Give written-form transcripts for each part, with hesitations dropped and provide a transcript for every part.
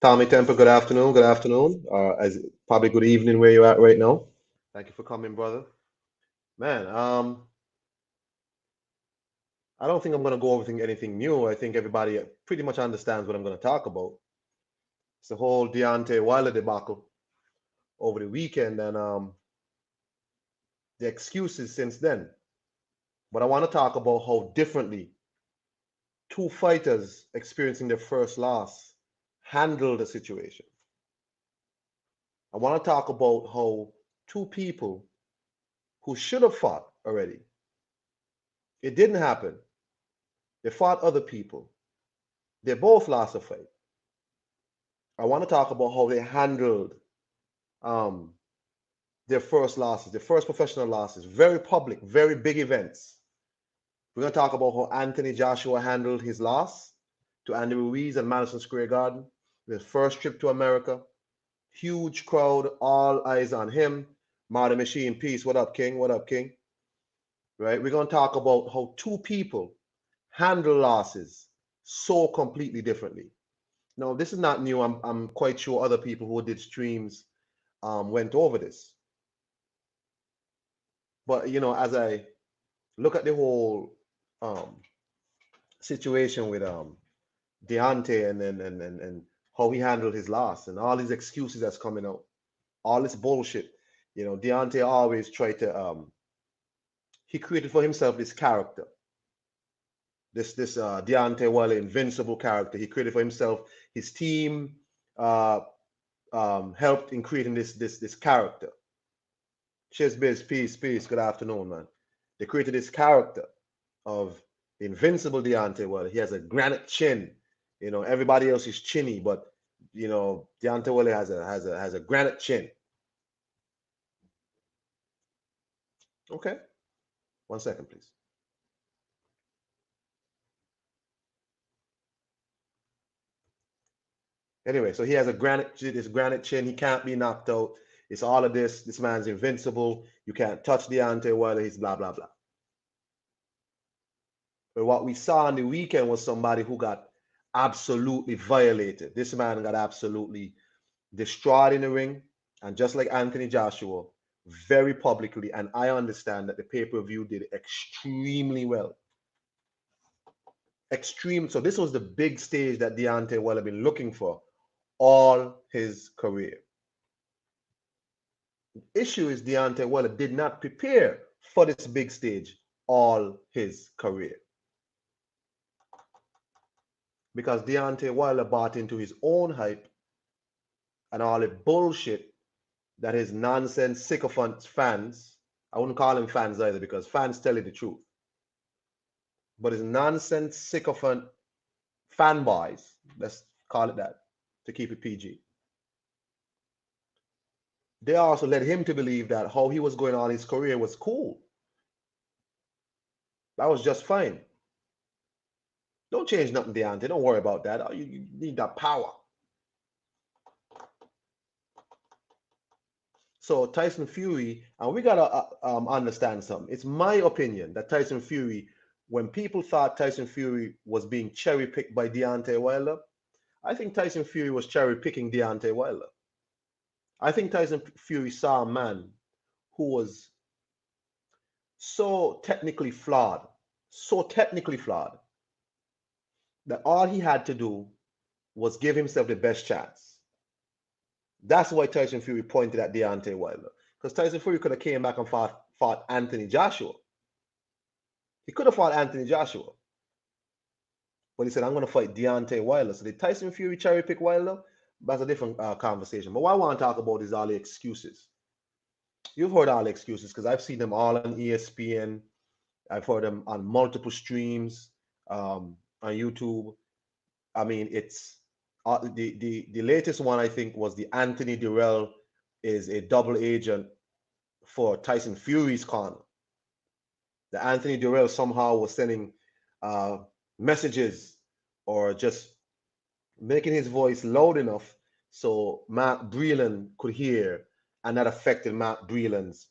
Tommy Temper, good afternoon. Good afternoon. As probably good evening where you're at right now. Thank you for coming, brother. Man, I don't think I'm gonna go over anything new. I think everybody pretty much understands what I'm gonna talk about. It's the whole Deontay Wilder debacle over the weekend and the excuses since then. But I want to talk about how differently two fighters experiencing their first loss handle the situation. I want to talk about how two people who should have fought already, it didn't happen. They fought other people. They both lost a fight. I want to talk about how they handled um, their first losses, their first professional losses, very public, very big events. We're going to talk about how Anthony Joshua handled his loss to Andy Ruiz at Madison Square Garden, his first trip to America. Huge crowd, all eyes on him. Marty Machine, peace. What up, King? What up, King? Right? We're going to talk about how two people handle losses so completely differently. Now, this is not new. I'm quite sure other people who did streams went over this. But, as I look at the whole um, situation with Deontay and how he handled his loss and all these excuses that's coming out, all this bullshit. Deontay always tried to he created for himself this character, this Deontay Wilder invincible character. He created for himself. His team uh, helped in creating this character. Cheers, biz, peace, peace. Good afternoon, man. They created this character of the invincible Deontay Wilder. He has a granite chin. Everybody else is chinny, but Deontay Wilder has a granite chin. Okay, 1 second, please. Anyway, so he has this granite chin. He can't be knocked out. It's all of this. This man's invincible. You can't touch Deontay Wilder. He's blah blah blah. But what we saw on the weekend was somebody who got absolutely violated. This man got absolutely destroyed in the ring. And just like Anthony Joshua, very publicly, and I understand that the pay-per-view did extremely well. Extreme. So this was the big stage that Deontay Wilder been looking for all his career. The issue is Deontay Wilder did not prepare for this big stage all his career. Because Deontay Wilder bought into his own hype and all the bullshit that his nonsense sycophant fans, I wouldn't call them fans either because fans tell you the truth, but his nonsense sycophant fanboys, let's call it that, to keep it PG. They also led him to believe that how he was going on his career was cool. That was just fine. Don't change nothing, Deontay. Don't worry about that. You need that power. So Tyson Fury, and we gotta understand something. It's my opinion that Tyson Fury, when people thought Tyson Fury was being cherry picked by Deontay Wilder, I think Tyson Fury was cherry picking Deontay Wilder. I think Tyson Fury saw a man who was so technically flawed, that all he had to do was give himself the best chance. That's why Tyson Fury pointed at Deontay Wilder. Because Tyson Fury could have came back and fought Anthony Joshua. He could have fought Anthony Joshua. But he said, I'm going to fight Deontay Wilder. So did Tyson Fury cherry pick Wilder? That's a different conversation. But what I want to talk about is all the excuses. You've heard all the excuses because I've seen them all on ESPN. I've heard them on multiple streams on YouTube. I mean, it's the latest one I think was the Anthony Durrell is a double agent for Tyson Fury's corner. The Anthony Durrell somehow was sending messages or just making his voice loud enough so Matt Breland could hear and that affected Matt Breland's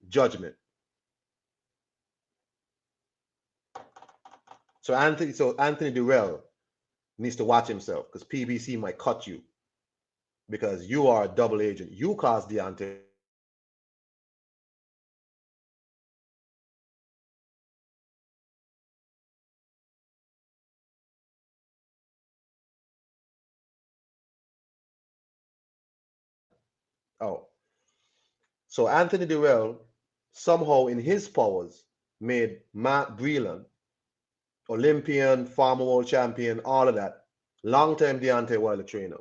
judgment. So Anthony Durrell needs to watch himself because PBC might cut you because you are a double agent. You caused Deontay Wilder to lose. Oh, so Anthony Durrell somehow in his powers made Matt Breland, Olympian, former world champion, all of that, long-time Deontay Wilder trainer,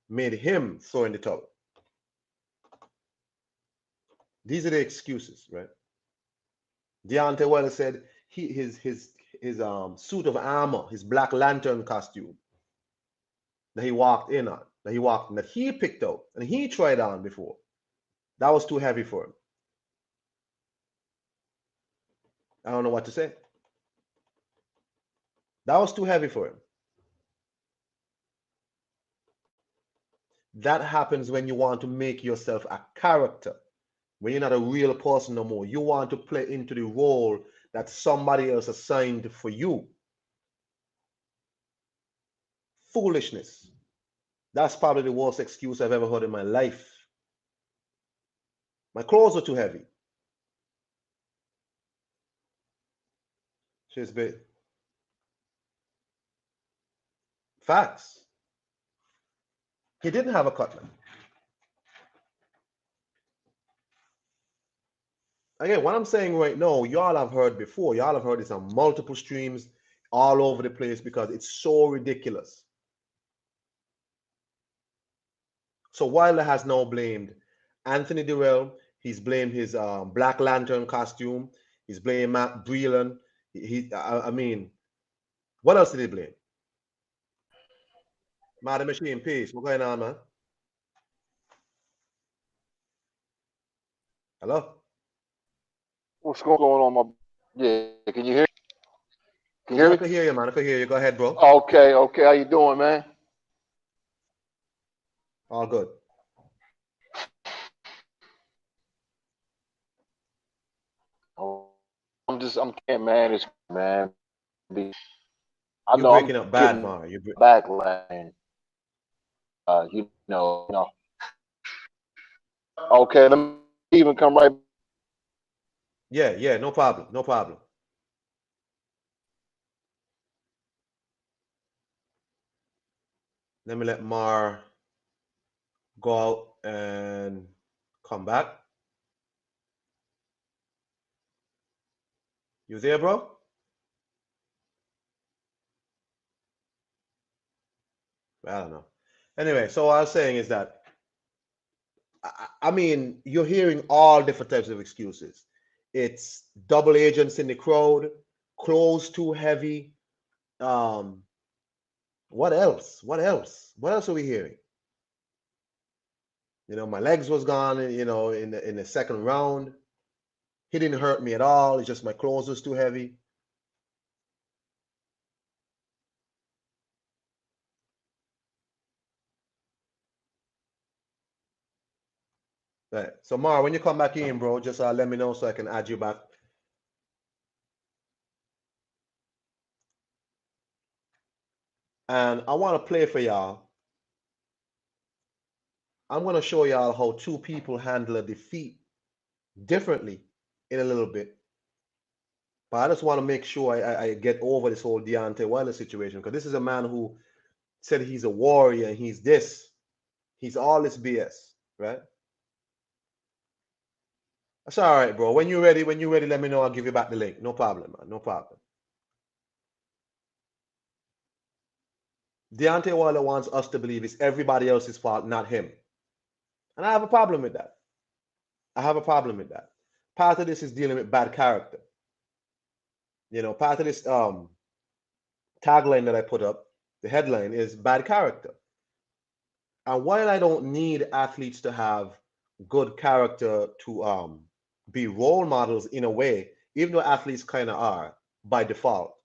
made him throw in the towel. These are the excuses, right? Deontay Wilder said his suit of armor, his Black Lantern costume that he walked in on, that he picked out and he tried on before, that was too heavy for him. I don't know what to say. That was too heavy for him. That happens when you want to make yourself a character, when you're not a real person no more. You want to play into the role that somebody else assigned for you. Foolishness. That's probably the worst excuse I've ever heard in my life. My clothes are too heavy. She's big. Facts. He didn't have a cutlet. Again, what I'm saying right now, y'all have heard before. Y'all have heard this on multiple streams all over the place because it's so ridiculous. So Wilder has now blamed Anthony Durrell. He's blamed his Black Lantern costume. He's blamed Matt Breland. I mean, what else did he blame? Madam Machine, peace. What's going on, man? Hello? What's going on, my? Yeah, can you hear? Can you Yeah, hear I me? can hear you, man. I can hear you. Go ahead, bro. Okay, okay. How you doing, man? All good. I'm can't man. It's man. I You're know I'm breaking up bad, getting Mar. backlash. Okay, let me even come right. Yeah, no problem. No problem. Let me let Mar go out and come back. You there, bro? I don't know. Anyway, so what I was saying is that I mean, you're hearing all different types of excuses. It's double agents in the crowd, clothes too heavy. Um, what else? What else? What else are we hearing? You know, my legs was gone. You know, in the second round, he didn't hurt me at all. It's just my clothes was too heavy. Right. So Mar, when you come back in, bro, just let me know so I can add you back. And I want to play for y'all. I'm going to show y'all how two people handle a defeat differently in a little bit. But I just want to make sure I get over this whole Deontay Wilder situation because this is a man who said he's a warrior and he's this. He's all this BS, right? That's all right, bro. When you're ready, let me know. I'll give you back the link. No problem, man. No problem. Deontay Wilder wants us to believe it's everybody else's fault, not him. And I have a problem with that. I have a problem with that. Part of this is dealing with bad character. You know, part of this tagline that I put up, the headline is bad character. And while I don't need athletes to have good character to be role models in a way, even though athletes kind of are by default,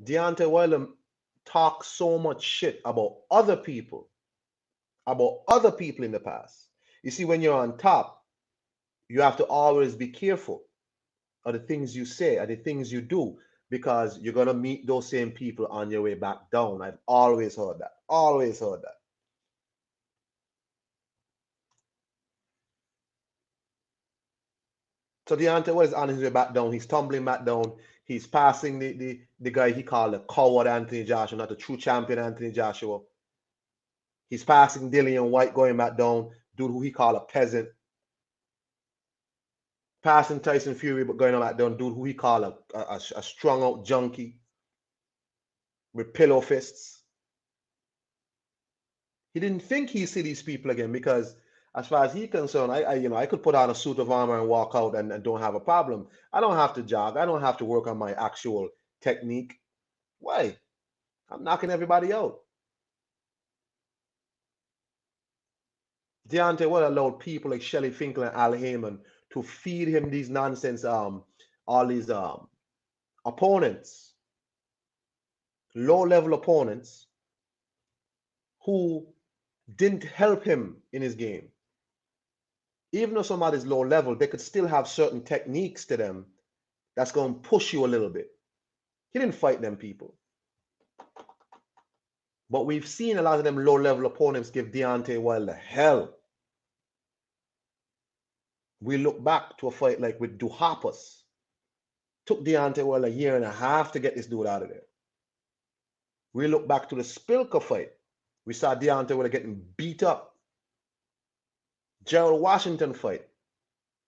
Deontay Wilder talks so much shit about other people about other people in the past. You see, when you're on top, you have to always be careful of the things you say and the things you do because you're going to meet those same people on your way back down. I've always heard that. Always heard that. So Deontay Wilder is on his way back down. He's tumbling back down. He's passing the guy he called the coward Anthony Joshua, not the true champion Anthony Joshua. He's passing Dillian White going back down, dude who he called a peasant. Passing Tyson Fury, but going back down, dude who he called a strung out junkie with pillow fists. He didn't think he'd see these people again because, as far as he's concerned, I could put on a suit of armor and walk out and don't have a problem. I don't have to jog. I don't have to work on my actual technique. Why? I'm knocking everybody out. Deontay Wilder allowed people like Shelly Finkel and Al Heyman to feed him these nonsense, all these opponents, low-level opponents who didn't help him in his game. Even though somebody's low level, they could still have certain techniques to them that's going to push you a little bit. He didn't fight them people. But we've seen a lot of them low-level opponents give Deontay Wilder hell. We look back to a fight like with Duhaupas. Took Deontay Wilder a year and a half to get this dude out of there. We look back to the Spilka fight. We saw Deontay Wilder getting beat up. Gerald Washington fight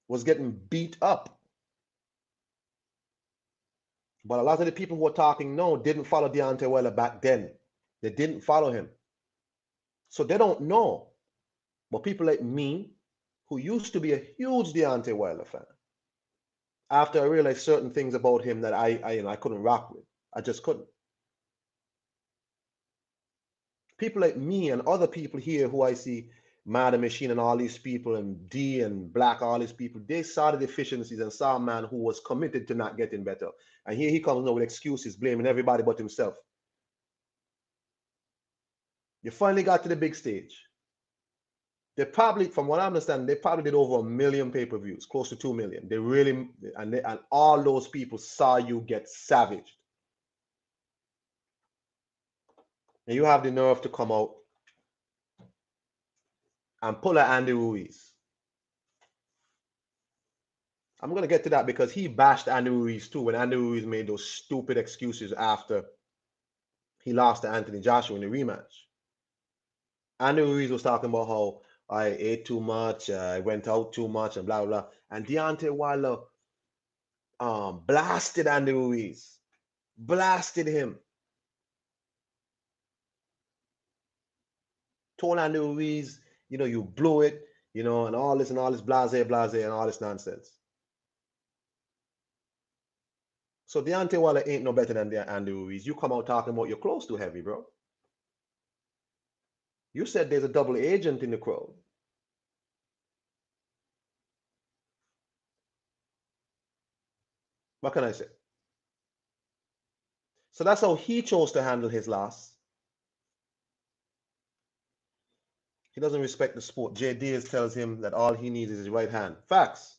was getting beat up. But a lot of the people who are talking now didn't follow Deontay Wilder back then. They didn't follow him. So they don't know. But people like me, who used to be a huge Deontay Wilder fan, after I realized certain things about him that I couldn't rock with. I just couldn't. People like me and other people here who I see, Mad Machine and all these people and D and Black, all these people, they saw the deficiencies and saw a man who was committed to not getting better. And here he comes now with excuses, blaming everybody but himself. You finally got to the big stage. They probably, from what I understand, they probably did over 1 million pay-per-views, close to 2 million. They really, and all those people saw you get savaged. And you have the nerve to come out and pull at Andy Ruiz. I'm going to get to that because he bashed Andy Ruiz too when Andy Ruiz made those stupid excuses after he lost to Anthony Joshua in the rematch. Andy Ruiz was talking about how I ate too much, I went out too much, and blah, blah, blah. And Deontay Wilder blasted Andy Ruiz. Blasted him. Told Andy Ruiz, you blew it, and all this blase, blase, and all this nonsense. So Deontay Wilder ain't no better than Andy Ruiz. You come out talking about you're close to heavy, bro. You said there's a double agent in the crowd. What can I say? So that's how he chose to handle his loss. He doesn't respect the sport. Jay Diaz tells him that all he needs is his right hand. Facts.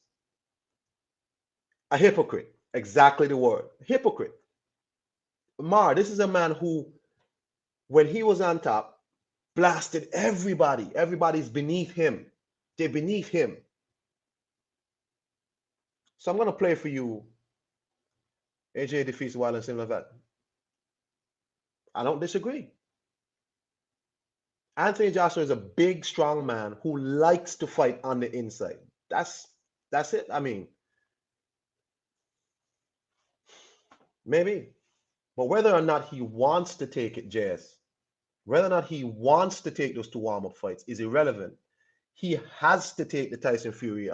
A hypocrite. Exactly the word. Hypocrite. Mar, this is a man who, when he was on top, blasted everybody. Everybody's beneath him. They're beneath him. So I'm going to play for you AJ defeats Wilder and similar like that. I don't disagree. Anthony Joshua is a big, strong man who likes to fight on the inside. That's it. I mean, maybe. But whether or not he wants to take it, JS, whether or not he wants to take those 2 warm-up fights is irrelevant. He has to take the Tyson Fury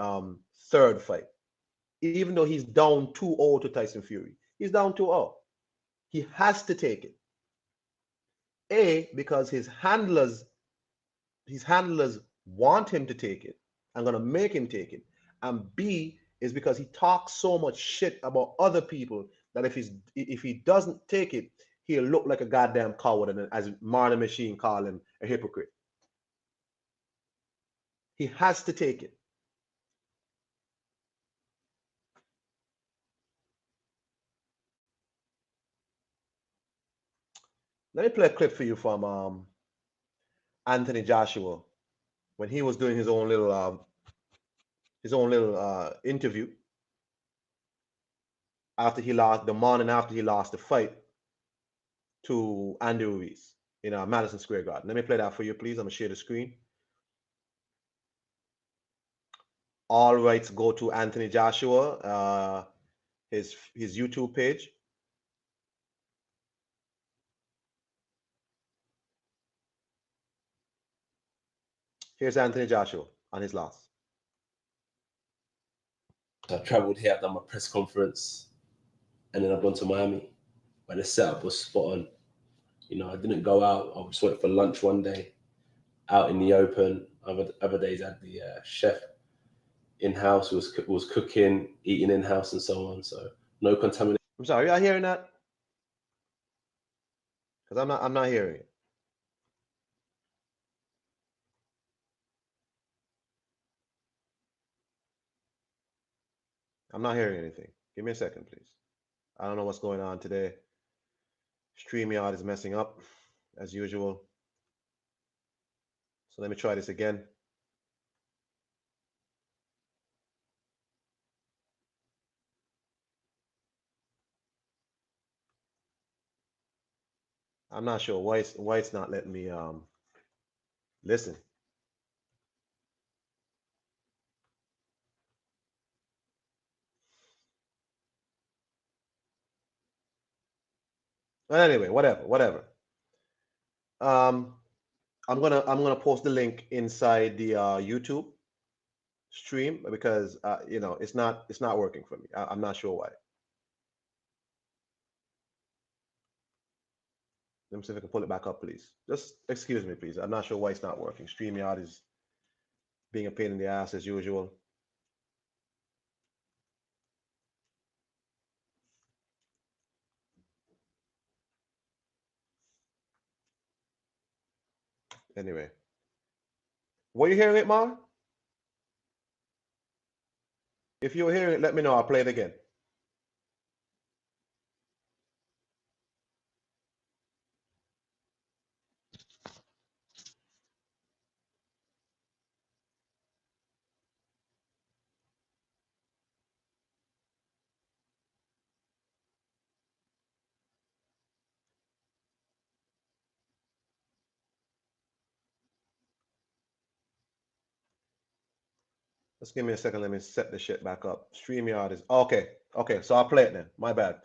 third fight. Even though he's down 2-0 to Tyson Fury. He's down 2-0. He has to take it. A, because his handlers want him to take it. I'm going to make him take it. And B, is because he talks so much shit about other people that if he doesn't take it, he'll look like a goddamn coward, and as Martin Machine call him, a hypocrite. He has to take it. Let me play a clip for you from Anthony Joshua when he was doing his own little interview after he lost the morning after he lost the fight to Andy Ruiz in Madison Square Garden. Let me play that for you, please. I'm gonna share the screen. All rights go to Anthony Joshua, his YouTube page. Here's Anthony Joshua on his loss. I travelled here, I've done my press conference, and then I've gone to Miami, where the setup was spot on. You know, I didn't go out. I just went for lunch one day, out in the open. Other days I had the chef in-house was cooking, eating in-house and so on. So no contamination. I'm sorry, are you hearing that? Because I'm not hearing it. I'm not hearing anything. Give me a second, please. I don't know what's going on today. StreamYard is messing up as usual. So let me try this again. I'm not sure why it's not letting me listen. But anyway, whatever. I'm gonna post the link inside the YouTube stream because you know it's not working for me. I'm not sure why. Let me see if I can pull it back up, please. Just excuse me, please. I'm not sure why it's not working. StreamYard is being a pain in the ass as usual. Anyway, were you hearing it, Mar? If you're hearing it, let me know. I'll play it again. Just give me a second. Let me set the shit back up. StreamYard is okay. Okay, so I'll play it then. My bad.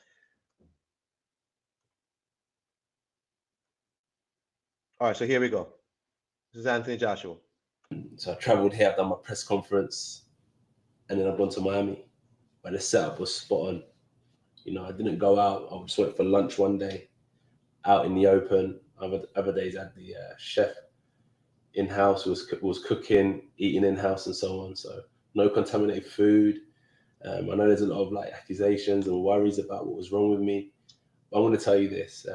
All right, so here we go. This is Anthony Joshua. So I travelled here, I've done my press conference, and then I've gone to Miami, where the setup was spot on. You know, I didn't go out. I just went for lunch one day, out in the open. Other days I had the chef in-house was cooking, eating in-house and so on. So no contaminated food. I know there's a lot of like accusations and worries about what was wrong with me. But I'm going to tell you this.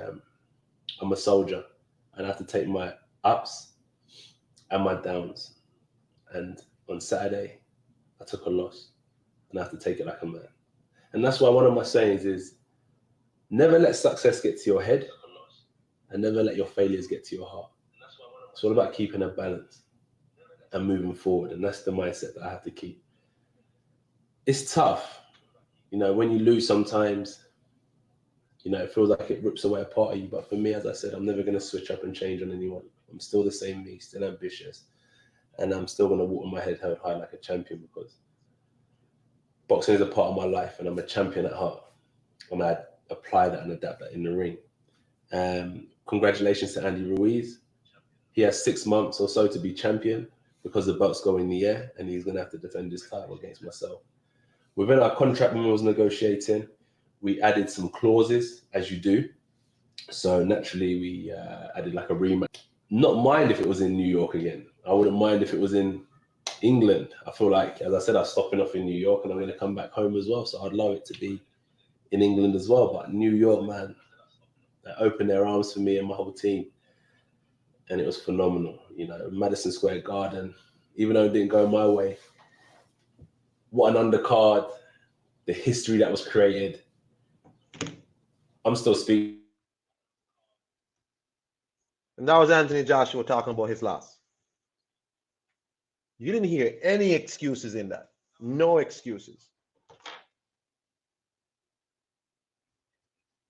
I'm a soldier and I have to take my ups and my downs. And on Saturday, I took a loss and I have to take it like a man. And that's why one of my sayings is never let success get to your head and never let your failures get to your heart. It's all about keeping a balance and moving forward. And that's the mindset that I have to keep. It's tough. You know, when you lose sometimes, you know, it feels like it rips away a part of you. But for me, as I said, I'm never going to switch up and change on anyone. I'm still the same me, still ambitious. And I'm still going to walk with my head held high like a champion because boxing is a part of my life and I'm a champion at heart. And I apply that and adapt that in the ring. Congratulations to Andy Ruiz. He has 6 months or so to be champion because the belts go in the air and he's going to have to defend his title against myself. Within our contract when we was negotiating, we added some clauses, as you do. So naturally, we added like a rematch. Not mind if it was in New York again. I wouldn't mind if it was in England. I feel like, as I said, I'm stopping off in New York and I'm going to come back home as well. So I'd love it to be in England as well. But New York, man, they opened their arms for me and my whole team. And it was phenomenal. You know, Madison Square Garden, even though it didn't go my way. What an undercard, the history that was created. I'm still speaking. And that was Anthony Joshua talking about his loss. You didn't hear any excuses in that. No excuses.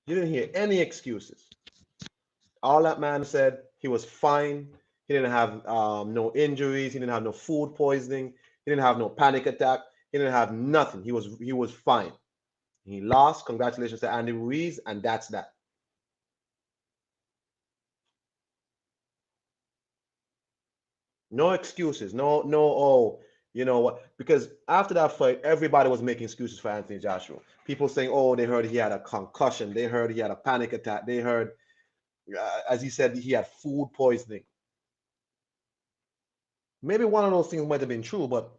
You didn't hear any excuses. All that man said, he was fine. He didn't have no injuries. He didn't have no food poisoning. He didn't have no panic attack. He didn't have nothing. He was fine. He lost. Congratulations to Andy Ruiz, and that's that. No excuses. No, oh, you know what? Because after that fight, everybody was making excuses for Anthony Joshua. People saying, oh, they heard he had a concussion. They heard he had a panic attack. They heard, as he said, he had food poisoning. Maybe one of those things might have been true, but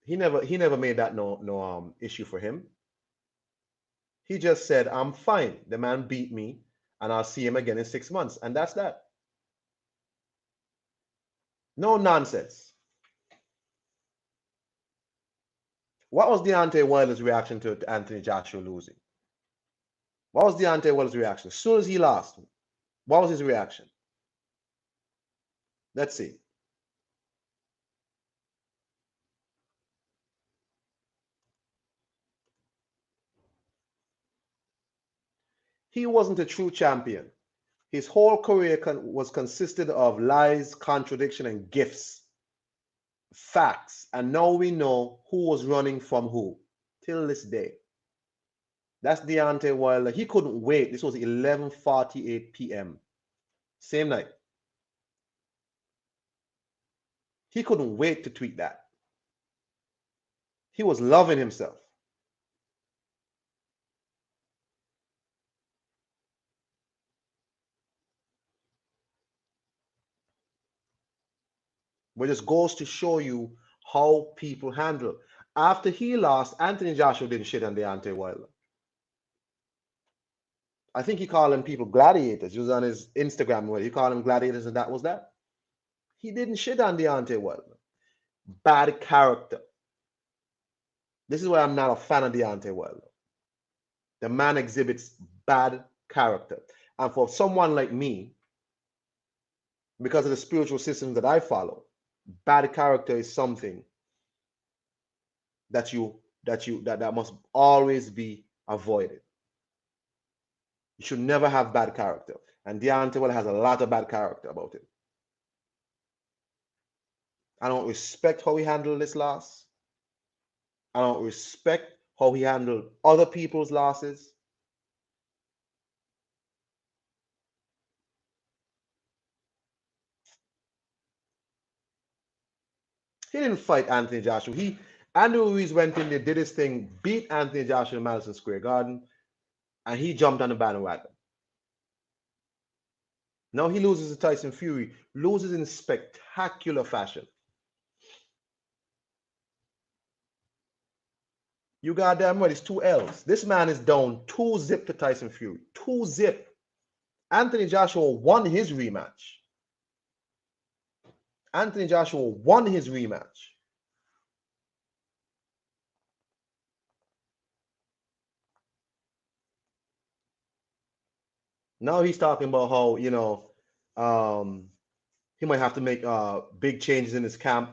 he never made that no issue for him. He just said, I'm fine. The man beat me, and I'll see him again in 6 months. And that's that. No nonsense. What was Deontay Wilder's reaction to Anthony Joshua losing? What was Deontay Wilder's reaction? As soon as he lost, what was his reaction? Let's see. He wasn't a true champion. His whole career was consisted of lies, contradiction, and gifts. Facts. And now we know who was running from who till this day. That's Deontay Wilder. He couldn't wait. This was 11:48 p.m. Same night. He couldn't wait to tweet that. He was loving himself. But just goes to show you how people handle. After he lost, Anthony Joshua didn't shit on Deontay Wilder. I think he called them people gladiators. He was on his Instagram where he called them gladiators, and that was that. He didn't shit on Deontay Wilder. Bad character. This is why I'm not a fan of Deontay Wilder. The man exhibits bad character. And for someone like me, because of the spiritual system that I follow, bad character is something that must always be avoided. You should never have bad character. And Deontay Wilder has a lot of bad character about him. I don't respect how he handled this loss. I don't respect how he handled other people's losses. He didn't fight Anthony Joshua. Andrew Ruiz went in there, did his thing, beat Anthony Joshua in Madison Square Garden, and he jumped on the bandwagon. Now he loses to Tyson Fury, loses in spectacular fashion. You goddamn right, it's 2 L's. This man is down 2-0 to Tyson Fury. 2-0. Anthony Joshua won his rematch. Anthony Joshua won his rematch. Now he's talking about how, he might have to make big changes in his camp.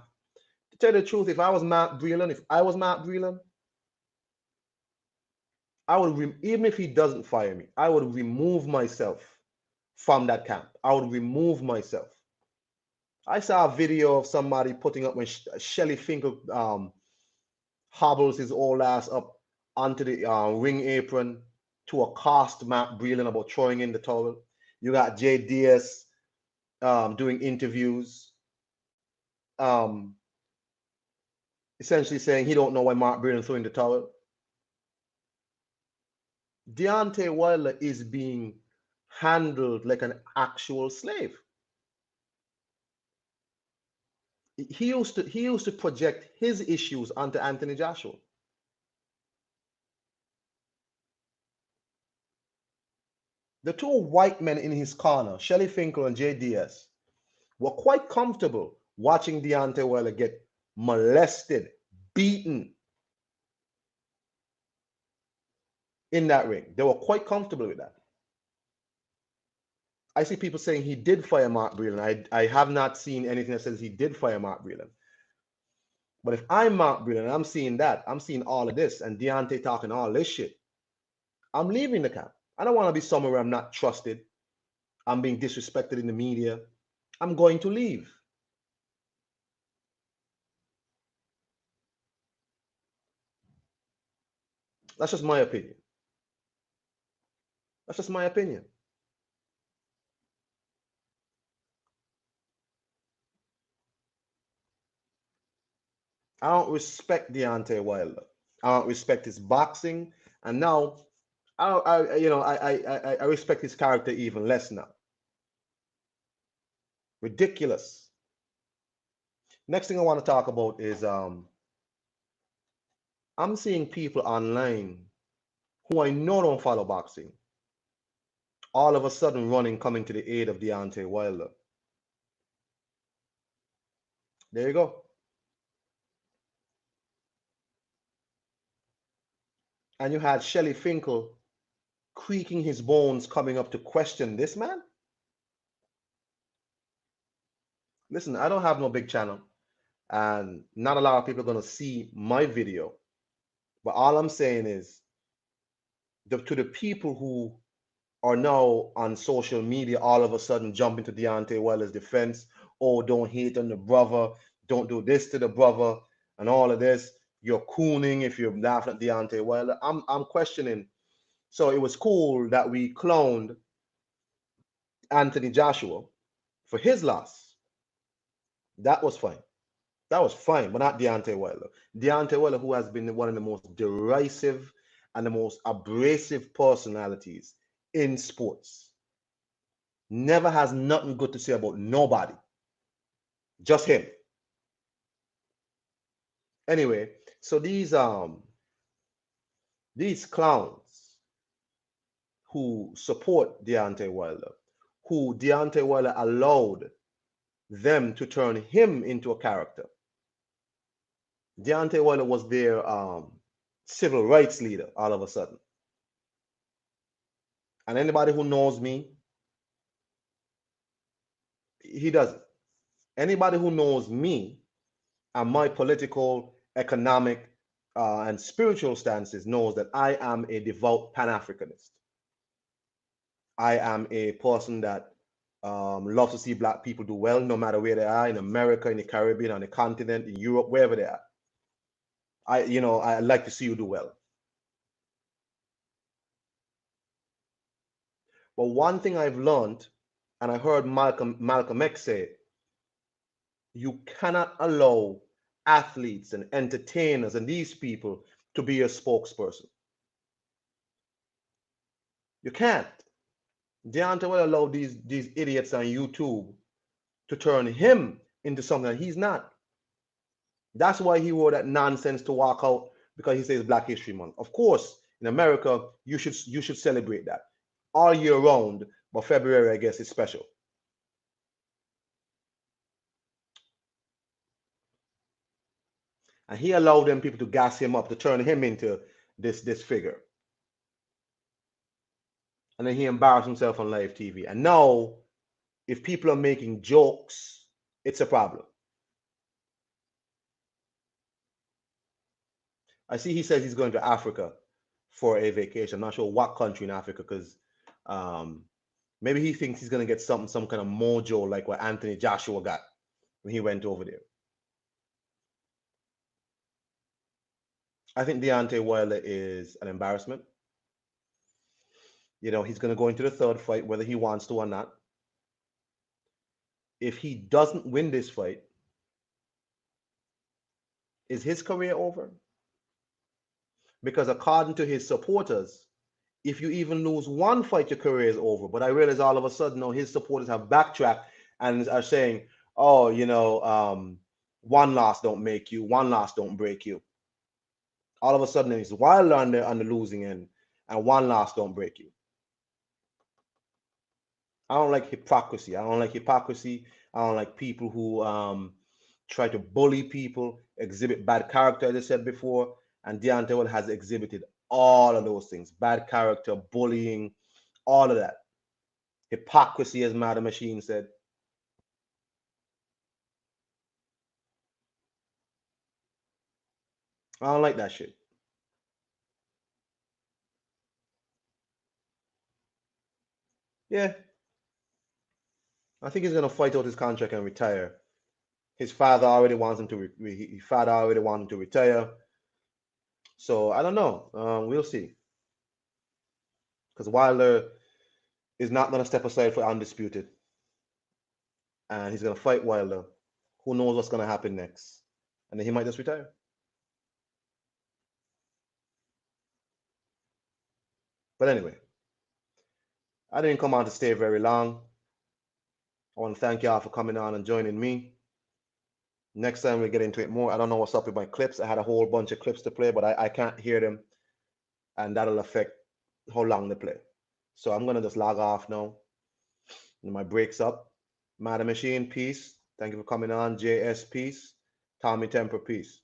To tell you the truth, if I was Matt Breland, I would, even if he doesn't fire me, I would remove myself from that camp. I would remove myself. I saw a video of somebody putting up when Shelly Finkel hobbles his old ass up onto the ring apron to accost Matt Breland about throwing in the towel. You got Jay Diaz doing interviews, essentially saying he don't know why Matt Breland threw in the towel. Deontay Wilder is being handled like an actual slave. He used to project his issues onto Anthony Joshua. The two white men in his corner, Shelly Finkel and Jay Diaz, were quite comfortable watching Deontay Wilder get molested, beaten in that ring. They were quite comfortable with that. I see people saying he did fire Mark Breland. I have not seen anything that says he did fire Mark Breland. But if I'm Mark Breland and I'm seeing that, I'm seeing all of this, and Deontay talking all this shit, I'm leaving the camp. I don't want to be somewhere where I'm not trusted. I'm being disrespected in the media. I'm going to leave. That's just my opinion. That's just my opinion. I don't respect Deontay Wilder. I don't respect his boxing, and now I respect his character even less now. Ridiculous. Next thing I want to talk about is I'm seeing people online who I know don't follow boxing, all of a sudden running, coming to the aid of Deontay Wilder. There you go. And you had Shelly Finkel creaking his bones coming up to question this man. Listen, I don't have no big channel, and not a lot of people are going to see my video. But all I'm saying is, to the people who are now on social media all of a sudden jumping to Deontay Wilder's defense, oh, don't hate on the brother, don't do this to the brother, and all of this. You're cooning if you're laughing at Deontay Wilder. I'm questioning. So it was cool that we cloned Anthony Joshua for his loss. That was fine. That was fine, but not Deontay Wilder. Deontay Wilder, who has been one of the most derisive and the most abrasive personalities in sports, never has nothing good to say about nobody. Just him. Anyway, so these clowns who support Deontay Wilder, who Deontay Wilder allowed them to turn him into a character. Deontay Wilder was their civil rights leader all of a sudden. And anybody who knows me, he doesn't. Anybody who knows me and my political, economic, and spiritual stances knows that I am a devout Pan-Africanist. I am a person that loves to see black people do well, no matter where they are, in America, in the Caribbean, on the continent, in Europe, wherever they are. I like to see you do well. But one thing I've learned, and I heard Malcolm X say, you cannot allow athletes and entertainers and these people to be your spokesperson. You can't. Deontay will allow these idiots on YouTube to turn him into something that he's not. That's why he wore that nonsense to walk out, because he says Black History Month. Of course, in America, you should celebrate that all year round, but February, I guess, is special. And he allowed them people to gas him up, to turn him into this figure. And then he embarrassed himself on live TV. And now, if people are making jokes, it's a problem. I see he says he's going to Africa for a vacation. I'm not sure what country in Africa, because maybe he thinks he's going to get some kind of mojo like what Anthony Joshua got when he went over there. I think Deontay Wilder is an embarrassment. You know, he's going to go into the third fight, whether he wants to or not. If he doesn't win this fight, is his career over? Because according to his supporters, if you even lose one fight, your career is over. But I realize all of a sudden now his supporters have backtracked and are saying, oh, one loss don't make you, one loss don't break you. All of a sudden it's Wilder on the losing end, and one loss don't break you. I don't like hypocrisy. I don't like people who try to bully people, exhibit bad character, as I said before. And Deontay Wilder has exhibited all of those things: bad character, bullying, all of that. Hypocrisy, as Madam Machine said. I don't like that shit. Yeah, I think he's gonna fight out his contract and retire. His father already wants him to. His father already wants him to retire. So I don't know. We'll see. Because Wilder is not gonna step aside for undisputed, and he's gonna fight Wilder. Who knows what's gonna happen next? And then he might just retire. But anyway, I didn't come on to stay very long. I want to thank y'all for coming on and joining me. Next time we get into it more. I don't know what's up with my clips. I had a whole bunch of clips to play, but I can't hear them, and that'll affect how long they play. So I'm gonna just log off now. My break's up. Madam Machine, peace. Thank you for coming on. JS, peace. Tommy Temper, peace.